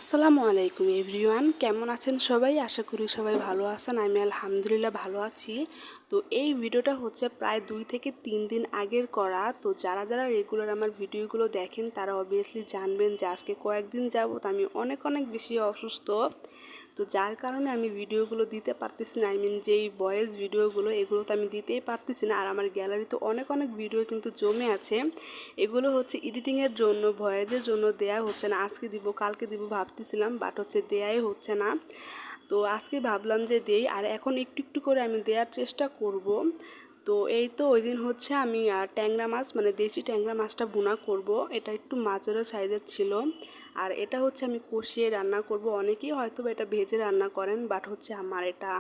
আসসালামু আলাইকুম এভরিওয়ান, কেমন আছেন সবাই? আশা করি সবাই ভালো আছেন। আমি আলহামদুলিল্লাহ ভালো আছি। তো এই ভিডিওটা হচ্ছে প্রায় 2 থেকে 3 দিন আগের করা। তো যারা যারা রেগুলার আমার ভিডিওগুলো দেখেন তারা অবভিয়াসলি জানবেন যে আজকে কয়েকদিন যাবত আমি অনেক অনেক বেশি অসুস্থ। তো যার কারণে আমি ভিডিওগুলো দিতে পারতেছি না, যেই ভয়েস ভিডিওগুলো এগুলো তো আমি দিতেই পারতেছি না। আর আমার গ্যালারিতে অনেক অনেক ভিডিও কিন্তু জমে আছে, এগুলো হচ্ছে এডিটিংয়ের জন্য, ভয়েসের জন্য দেয়া হচ্ছে না। আজকে দিব কালকে দিব ভাবতেছিলাম, বাট হচ্ছে দেয়াই হচ্ছে না। তো আজকে ভাবলাম যে দেই, আর এখন একটু একটু করে আমি দেওয়ার চেষ্টা করব। তো এই তো ওই দিন হচ্ছে আমি ট্যাংরা মাছ, মানে দেশি ট্যাংরা মাছটা ভুনা করব। এটা একটু মাঝারি সাইজের ছিল, আর এটা হচ্ছে আমি কষিয়ে রান্না করব। অনেকেই হয়তো এটা ভেজে রান্না করেন, বাট হচ্ছে আমার এটা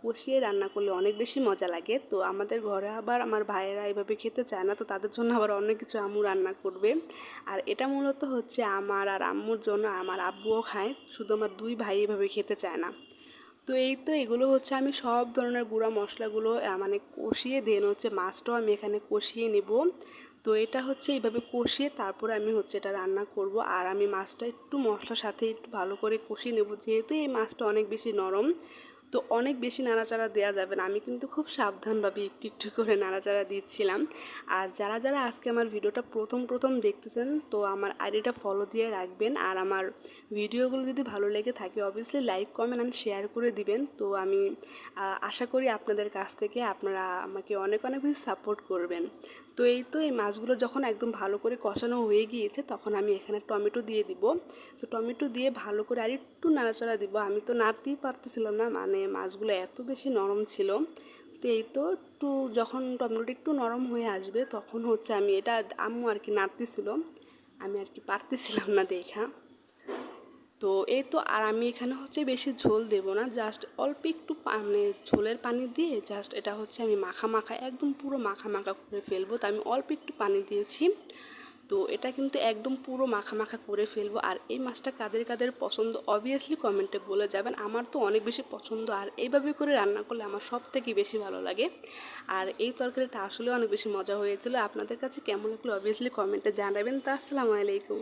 কষিয়ে রান্না করলে অনেক বেশি মজা লাগে। তো আমাদের ঘরে আবার আমার ভাইয়েরা এভাবে খেতে চায় না, তো তাদের জন্য আবার অনেক কিছু আম্মু রান্না করবে। আর এটা মূলত হচ্ছে আমার আর আম্মুর জন্য, আমার আব্বুও খায়, শুধু আমার 2 ভাই এভাবে খেতে চায় না। তো এই তো এগুলো হচ্ছে আমি সব ধরনের গুঁড়া মশলাগুলো মানে কষিয়ে দেন হচ্ছে মাছটাও আমি এখানে কষিয়ে নেব। তো এটা হচ্ছে এইভাবে কষিয়ে তারপরে আমি হচ্ছে এটা রান্না করব। আর আমি মাছটা একটু মশলার সাথে একটু ভালো করে কষিয়ে নেব, যেহেতু এই মাছটা অনেক বেশি নরম। তো অনেক বেশি নাড়াচাড়া দেওয়া যাবে না, আমি কিন্তু খুব সাবধানভাবে একটু একটু করে নাড়াচাড়া দিচ্ছিলাম। আর যারা যারা আজকে আমার ভিডিওটা প্রথম প্রথম দেখতেছেন, তো আমার আইডিটা ফলো দিয়ে রাখবেন। আর আমার ভিডিওগুলো যদি ভালো লেগে থাকে obviously like comment and share করে দিবেন। তো আমি আশা করি আপনাদের কাছ থেকে আপনারা আমাকে অনেক অনেক বেশি সাপোর্ট করবেন। তো এই তো এই মাছগুলো যখন একদম ভালো করে কষানো হয়ে গিয়েছে, তখন আমি এখানে টমেটো দিয়ে দিব। তো টমেটো দিয়ে ভালো করে আর একটু নাড়াচাড়া দিব। আমি তো নাড়তেই পারতেছিলাম না, মানে মাছগুলো এত বেশি নরম ছিল। তো এই তো একটু যখন টমেটোটা একটু নরম হয়ে আসবে, তখন হচ্ছে আমি এটা আম্মু আর কি নাড়তেছিল, আমি আর কি পারতেছিলাম না দেখা। তো এই তো, আর আমি এখানে হচ্ছে বেশি ঝোল দেব না, জাস্ট অল্প একটু মানে ঝোলের পানি দিয়ে জাস্ট এটা হচ্ছে আমি মাখা মাখা, একদম পুরো মাখা মাখা করে ফেলবো। তো আমি অল্প একটু পানি দিয়েছি। তো এটা কিন্তু একদম পুরো মাখা মাখা করে ফেলবো। আর এই মাছটা কাদের কাদের পছন্দ অবভিয়াসলি কমেন্টে বলে যাবেন। আমার তো অনেক বেশি পছন্দ, আর এইভাবে করে রান্না করলে আমার সব থেকে বেশি ভালো লাগে। আর এই তরকারিটা আসলে অনেক বেশি মজা হয়েছিল। আপনাদের কাছে কেমন লাগলো অবভিয়াসলি কমেন্টে জানাবেন। তো আসসালামু আলাইকুম।